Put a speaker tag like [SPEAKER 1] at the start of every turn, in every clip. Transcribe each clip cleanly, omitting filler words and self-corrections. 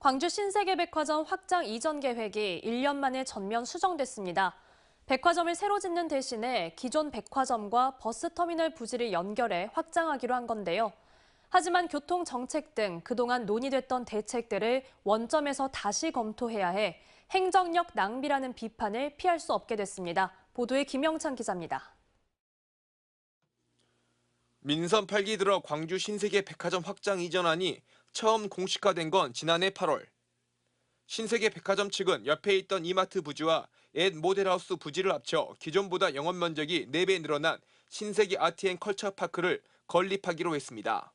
[SPEAKER 1] 광주 신세계백화점 확장 이전 계획이 1년 만에 전면 수정됐습니다. 백화점을 새로 짓는 대신에 기존 백화점과 버스터미널 부지를 연결해 확장하기로 한 건데요. 하지만 교통정책 등 그동안 논의됐던 대책들을 원점에서 다시 검토해야 해 행정력 낭비라는 비판을 피할 수 없게 됐습니다. 보도에 김영찬 기자입니다.
[SPEAKER 2] 민선 8기 들어 광주 신세계 백화점 확장 이전안이 처음 공식화된 건 지난해 8월. 신세계 백화점 측은 옆에 있던 이마트 부지와 옛 모델하우스 부지를 합쳐 기존보다 영업 면적이 4배 늘어난 신세계 아트앤컬처파크를 건립하기로 했습니다.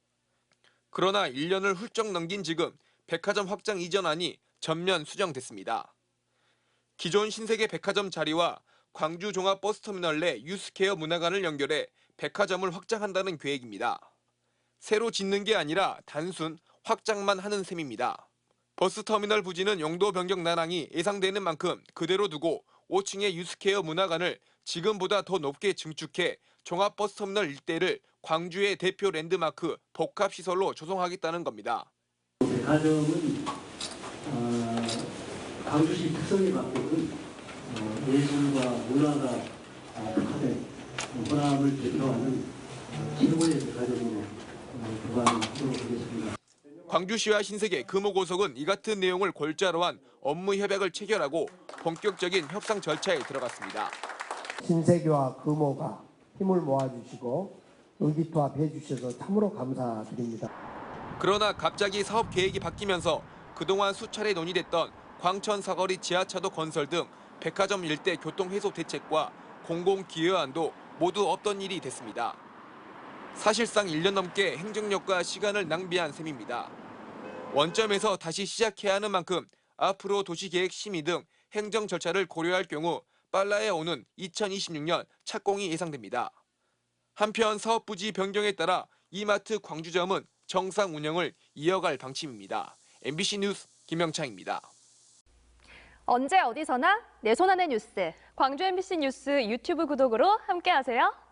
[SPEAKER 2] 그러나 1년을 훌쩍 넘긴 지금 백화점 확장 이전안이 전면 수정됐습니다. 기존 신세계 백화점 자리와 광주 종합버스터미널 내 유스케어 문화관을 연결해 백화점을 확장한다는 계획입니다. 새로 짓는 게 아니라 단순 확장만 하는 셈입니다. 버스터미널 부지는 용도 변경 난항이 예상되는 만큼 그대로 두고 5층의 유스케어 문화관을 지금보다 더 높게 증축해 종합버스터미널 일대를 광주의 대표 랜드마크 복합시설로 조성하겠다는 겁니다.
[SPEAKER 3] 백화점은 광주시 특성에 맞게끔 예술과 문화가 특화된 호남을 대표하는 최고의 백화점으로 보관하도록 하겠습니다.
[SPEAKER 2] 광주시와 신세계 금호고속은 이 같은 내용을 골자로 한 업무 협약을 체결하고 본격적인 협상 절차에 들어갔습니다.
[SPEAKER 4] 신세계와 금호가 힘을 모아주시고 의기투합해 주셔서 참으로 감사드립니다.
[SPEAKER 2] 그러나 갑자기 사업 계획이 바뀌면서 그동안 수차례 논의됐던 광천 사거리 지하차도 건설 등 백화점 일대 교통 해소 대책과 공공기여안도 모두 없던 일이 됐습니다. 사실상 1년 넘게 행정력과 시간을 낭비한 셈입니다. 원점에서 다시 시작해야 하는 만큼 앞으로 도시계획 심의 등 행정 절차를 고려할 경우 빨라야 오는 2026년 착공이 예상됩니다. 한편 사업 부지 변경에 따라 이마트 광주점은 정상 운영을 이어갈 방침입니다. MBC 뉴스 김영창입니다.
[SPEAKER 5] 언제 어디서나 내 손 안의 뉴스.
[SPEAKER 1] 광주 MBC 뉴스 유튜브 구독으로 함께하세요.